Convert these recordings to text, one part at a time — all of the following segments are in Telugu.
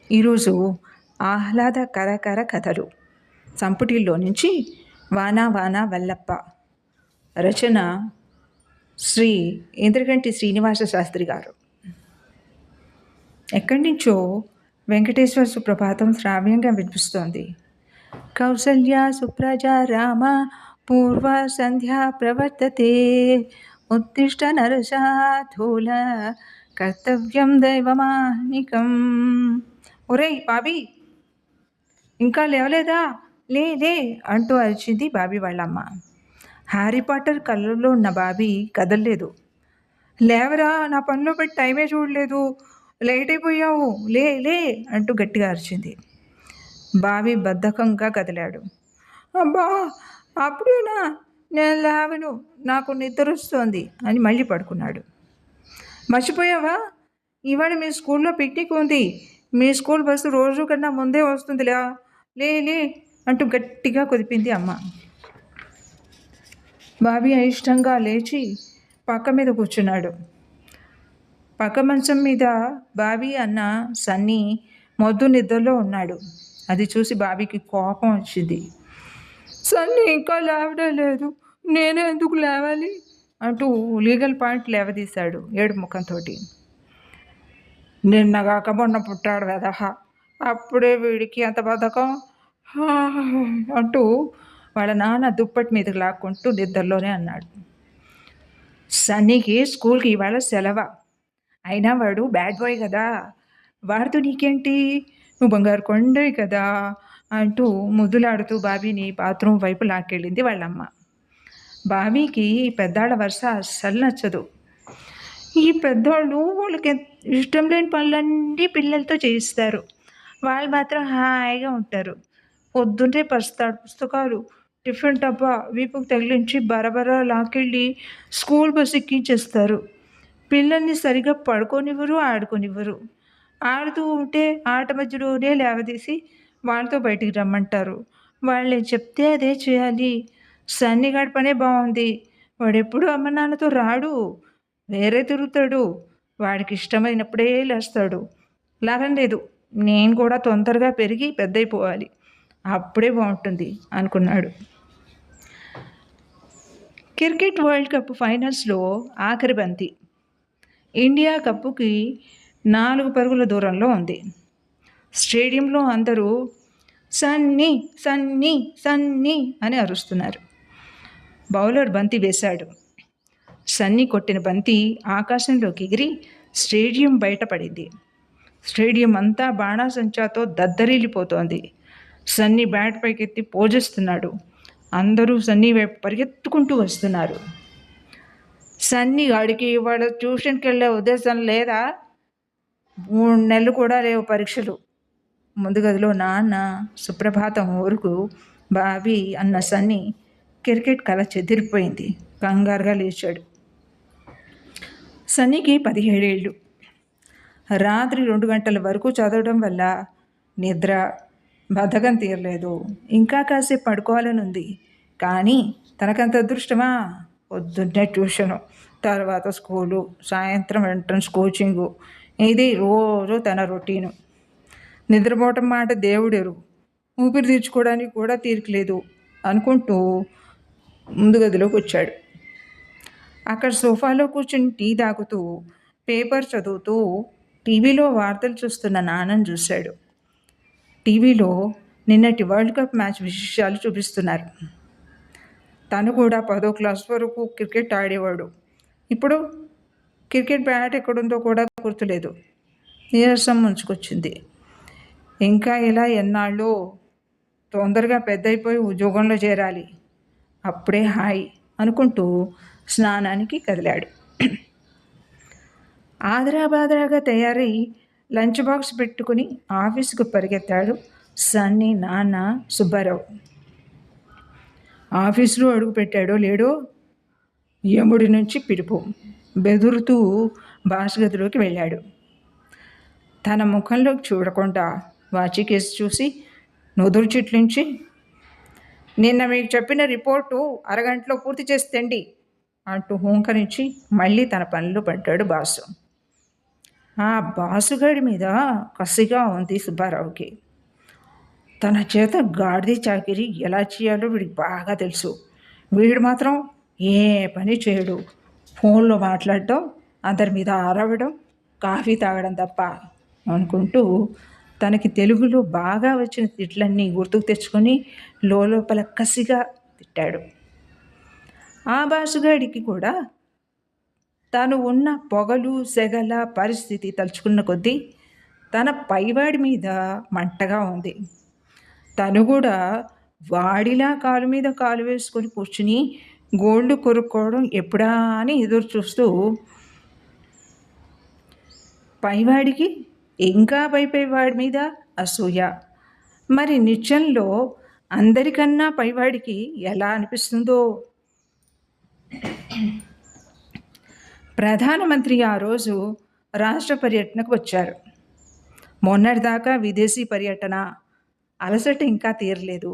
ఈరోజు ఆహ్లాదకరకర కథలు సంపుటిల్లో నుంచి వానా వానా వల్లప్ప. రచన శ్రీ ఇంద్రగంటి శ్రీనివాస శాస్త్రి గారు. ఎక్కడి నుంచో వెంకటేశ్వర సుప్రభాతం శ్రావ్యంగా వినిపిస్తోంది. కౌసల్య సుప్రజా రామ పూర్వ సంధ్యా ప్రవర్తతే ఉత్తిష్ట నరశాధూల కర్తవ్యం దైవమానికం. ఒరేయ్ బాబీ, ఇంకా లేవలేదా? లే లే అంటూ అరిచింది బాబీ వాళ్ళమ్మ. హ్యారీ పాటర్ కళ్ళల్లో ఉన్న బాబీ కదలలేదు. లేవరా, నా పనిలో పెట్టి టైమే చూడలేదు, లేట్ అయిపోయావు, లే లే అంటూ గట్టిగా అరిచింది. బాబీ బద్ధకంగా కదిలాడు. అబ్బా, అప్పుడేనా? నేను లేవను, నాకు నిద్ర వస్తోంది అని మళ్ళీ పడుకున్నాడు. మర్చిపోయావా? ఇవాళ మీ స్కూల్లో పిక్నిక్ ఉంది. మీ స్కూల్ బస్సు రోజు కన్నా ముందే వస్తుందిలే, లే లే అంటూ గట్టిగా కుదిపింది అమ్మ. బాబీ అయిష్టంగా లేచి పక్క మీద కూర్చున్నాడు. పక్క మంచం మీద బాబీ అన్న సన్నీ మొద్దు నిద్రలో ఉన్నాడు. అది చూసి బాబీకి కోపం వచ్చింది. సన్నీ ఇంకా లేవడం లేదు, నేనే ఎందుకు లేవాలి అంటూ లీగల్ పాయింట్ లేవదీశాడు ఏడు ముఖంతో. నిన్నగాక మొన్న పుట్టాడు కదా, అప్పుడే వీడికి అంత బద్ధకం అంటూ వాళ్ళ నాన్న దుప్పటి మీదకి లాక్కుంటూ నిద్రలోనే అన్నాడు. సన్నీకి స్కూల్కి ఇవాళ సెలవ, అయినా వాడు బ్యాడ్ బాయ్ కదా, వాడితో నీకేంటి, నువ్వు బంగారు కొండవి కదా అంటూ ముద్దులాడుతూ బాబీని బాత్రూమ్ వైపు లాక్కెళ్ళింది వాళ్ళమ్మ. బాబీకి పెద్దాళ్ళ వరుస అస్సలు నచ్చదు. ఈ పెద్దవాళ్ళు వాళ్ళకి ఇష్టం లేని పనులన్నీ పిల్లలతో చేయిస్తారు, వాళ్ళు మాత్రం హాయిగా ఉంటారు. పొద్దున్నే పరుస్తాడు పుస్తకాలు, టిఫిన్ డబ్బా వీపుకు తగిలించి బరబరా లాక్కెళ్ళి స్కూల్ బస్ ఎక్కించేస్తారు. పిల్లల్ని సరిగా పడుకోనివ్వరు, ఆడుకోనివ్వరు. ఆడుతూ ఉంటే ఆట మధ్యలోనే లేవదీసి వాళ్ళతో బయటికి రమ్మంటారు. వాళ్ళే చెప్తే అదే చేయాలి. సన్నిగాడి పనే బాగుంది, వాడెప్పుడు అమ్మ నాన్నతో రాడు, వేరే తిరుగుతాడు. వాడికి ఇష్టమైనప్పుడే లేస్తాడు. లాభం లేదు, నేను కూడా తొందరగా పెరిగి పెద్దయిపోవాలి, అప్పుడే బాగుంటుంది అనుకున్నాడు. క్రికెట్ వరల్డ్ కప్ ఫైనల్స్లో ఆఖరి బంతి ఇండియా కప్పుకి 4 పరుగుల దూరంలో ఉంది. స్టేడియంలో అందరూ సన్నీ సన్నీ సన్నీ అని అరుస్తున్నారు. బౌలర్ బంతి వేశాడు. సన్నీ కొట్టిన బంతి ఆకాశంలోకి ఎగిరి స్టేడియం బయటపడింది. స్టేడియం అంతా బాణాసంచాతో దద్దరిల్లిపోతోంది. సన్నీ బ్యాట్ పైకెత్తి పోజిస్తున్నాడు. అందరూ సన్నీ వైపు పరిగెత్తుకుంటూ వస్తున్నారు. సన్నీ గాడికి ఇవాళ ట్యూషన్కి వెళ్ళే ఉద్దేశం లేదా? 3 నెలలు కూడా లేవు పరీక్షలు. ముందు గదిలో నాన్న సుప్రభాతం ఊరుకు బాబీ అన్న సన్నీ క్రికెట్ కళ చెదిరిపోయింది. కంగారుగా లేచాడు. సన్నీకి 17 ఏళ్ళు. రాత్రి 2 గంటల వరకు చదవడం వల్ల నిద్ర, బద్ధకం తీరలేదు. ఇంకా కాసేపు పడుకోవాలని ఉంది, కానీ తనకంత అదృష్టమా? పొద్దున్నే ట్యూషను, తర్వాత స్కూలు, సాయంత్రం ఎంట్రన్స్ కోచింగు, ఇది రోజు తన రొటీను. నిద్రపోవటం మాట దేవుడెరు, ఊపిరి తీర్చుకోవడానికి కూడా తీరికలేదు అనుకుంటూ ముందు గదిలోకి వచ్చాడు. అక్కడ సోఫాలో కూర్చుని టీ తాగుతూ పేపర్ చదువుతూ టీవీలో వార్తలు చూస్తున్న నాన్నను చూశాడు. టీవీలో నిన్నటి వరల్డ్ కప్ మ్యాచ్ విశేషాలు చూపిస్తున్నారు. తను కూడా 10వ క్లాస్ వరకు క్రికెట్ ఆడేవాడు. ఇప్పుడు క్రికెట్ బ్యాట్ ఎక్కడుందో కూడా గుర్తులేదు. నీరసం ముంచుకొచ్చింది. ఇంకా ఇలా ఎన్నాళ్ళు, తొందరగా పెద్దయిపోయి ఉద్యోగంలో చేరాలి, అప్పుడే హాయి అనుకుంటూ స్నానానికి కదిలాడు. ఆదరాబాదరాగా తయారై లంచ్ బాక్స్ పెట్టుకుని ఆఫీసుకు పరిగెత్తాడు సన్నీ నాన్న సుబ్బారావు. ఆఫీసులో అడుగు పెట్టాడో లేడో యముడి నుంచి పిలుపు. బెదురుతూ బాస్ గదిలోకి వెళ్ళాడు. తన ముఖంలోకి చూడకుండా వాచి కేసు చూసి నుదురు చిట్లించి, నిన్న మీకు చెప్పిన రిపోర్టు అరగంటలో పూర్తి చేసి అంటూ హూంకరించి మళ్ళీ తన పనిలో పడ్డాడు బాసు. ఆ బాసుగాడి మీద కసిగా ఉంది సుబ్బారావుకి. తన చేత గాడిద చాకిరీ ఎలా చేయాలో వీడికి బాగా తెలుసు. వీడు మాత్రం ఏ పని చేయడు. ఫోన్లో మాట్లాడటం, అందరి మీద అరవడం, కాఫీ తాగడం తప్ప అనుకుంటూ తనకి తెలుగులో బాగా వచ్చిన తిట్లన్నీ గుర్తుకు తెచ్చుకొని లోపల కసిగా తిట్టాడు. ఆ బాసుగాడికి కూడా తాను ఉన్న పొగలు సెగల పరిస్థితి తలుచుకున్న కొద్దీ తన పైవాడి మీద మంటగా ఉంది. తను కూడా వాడిలా కాలు మీద కాలు వేసుకొని కూర్చుని గోళ్ళు కొరుక్కోవడం ఎప్పుడా అని ఎదురు చూస్తూ, పైవాడికి ఇంకా పైవాడి మీద అసూయ. మరి నిత్యంలో అందరికన్నా పైవాడికి ఎలా అనిపిస్తుందో. ప్రధానమంత్రి ఆ రోజు రాష్ట్ర పర్యటనకు వచ్చారు. మొన్నటిదాకా విదేశీ పర్యటన అలసట ఇంకా తీరలేదు.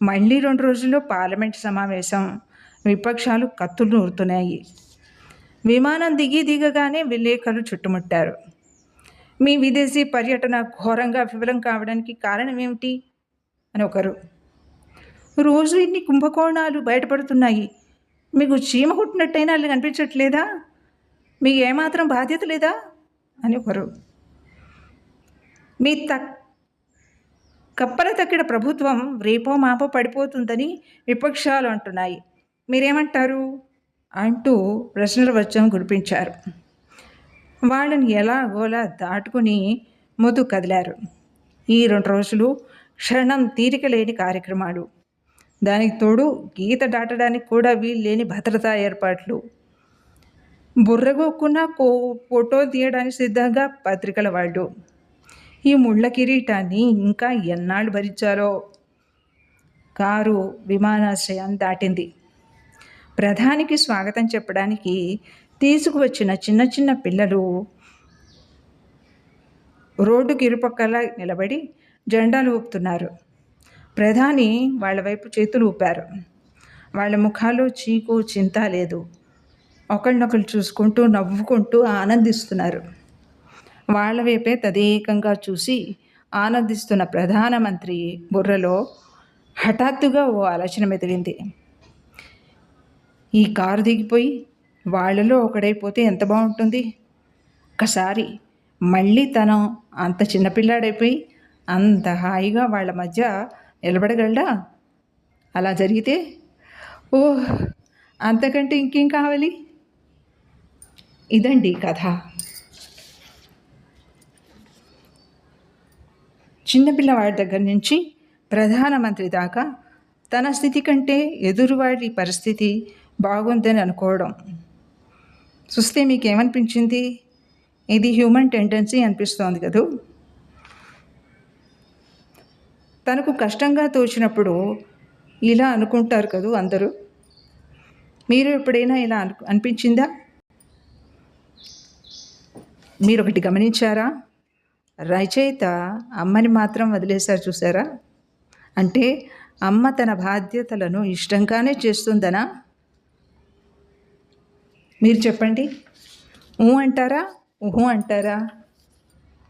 మళ్ళీ 2 రోజుల్లో పార్లమెంట్ సమావేశం. విపక్షాలు కత్తులు నూరుతున్నాయి. విమానం దిగగానే విలేకరులు చుట్టుముట్టారు. మీ విదేశీ పర్యటన ఘోరంగా విఫలం కావడానికి కారణం ఏమిటి అని ఒకరు. రోజు ఇన్ని కుంభకోణాలు బయటపడుతున్నాయి, మీకు చీమ కుట్టినట్టయినా వాళ్ళు కనిపించట్లేదా? మీకు ఏమాత్రం బాధ్యత లేదా అని ఒకరు. మీ కప్పల తక్కిన ప్రభుత్వం రేపో మాపో పడిపోతుందని విపక్షాలు అంటున్నాయి, మీరేమంటారు అంటూ ప్రశ్నల వర్షం కురిపించారు. వాళ్ళని ఎలాగోలా దాటుకుని ముందు కదిలారు. ఈ 2 రోజులు క్షణం తీరిక లేని కార్యక్రమాలు. దానికి తోడు గీత దాటడానికి కూడా వీలు లేని భద్రతా ఏర్పాట్లు. బుర్రగొక్కున్న ఫోటో తీయడానికి సిద్ధంగా పత్రికల వాళ్ళు. ఈ ముళ్ళ కిరీటాన్ని ఇంకా ఎన్నాళ్ళు భరించారో. కారు విమానాశ్రయం దాటింది. ప్రధానికి స్వాగతం చెప్పడానికి తీసుకువచ్చిన చిన్న చిన్న పిల్లలు రోడ్డుకి ఇరుపక్కల నిలబడి జెండాలు ఊపుతున్నారు. ప్రధాని వాళ్ళ వైపు చేతులు ఊపారు. వాళ్ళ ముఖాల్లో చీకు చింత లేదు. ఒకళ్ళనొకళ్ళు చూసుకుంటూ నవ్వుకుంటూ ఆనందిస్తున్నారు. వాళ్ళ వైపే తదేకంగా చూసి ఆనందిస్తున్న ప్రధానమంత్రి బుర్రలో హఠాత్తుగా ఓ ఆలోచన మెదిలింది. ఈ కారు దిగిపోయి వాళ్ళలో ఒకడైపోతే ఎంత బాగుంటుంది. ఒకసారి మళ్ళీ తను అంత చిన్నపిల్లాడైపోయి అంత హాయిగా వాళ్ళ మధ్య నిలబడగలడా? అలా జరిగితే ఓహ్, అంతకంటే ఇంకేం కావాలి. ఇదండి కథ. చిన్నపిల్లవాడి దగ్గర నుంచి ప్రధానమంత్రి దాకా తన స్థితి కంటే ఎదురువాడి పరిస్థితి బాగుందని అనుకోవడం చూస్తే మీకేమనిపించింది? ఇది హ్యూమన్ టెండెన్సీ అనిపిస్తోంది కదూ. తనకు కష్టంగా తోచినప్పుడు ఇలా అనుకుంటారు కదూ అందరూ. మీరు ఎప్పుడైనా ఇలా అనిపించిందా? మీరు ఒకటి గమనించారా? రచయిత అమ్మని మాత్రం వదిలేశారు చూసారా? అంటే అమ్మ తన బాధ్యతలను ఇష్టంగానే చేస్తుందనా? మీరు చెప్పండి. ఊ అంటారా? ఊహు అంటారా?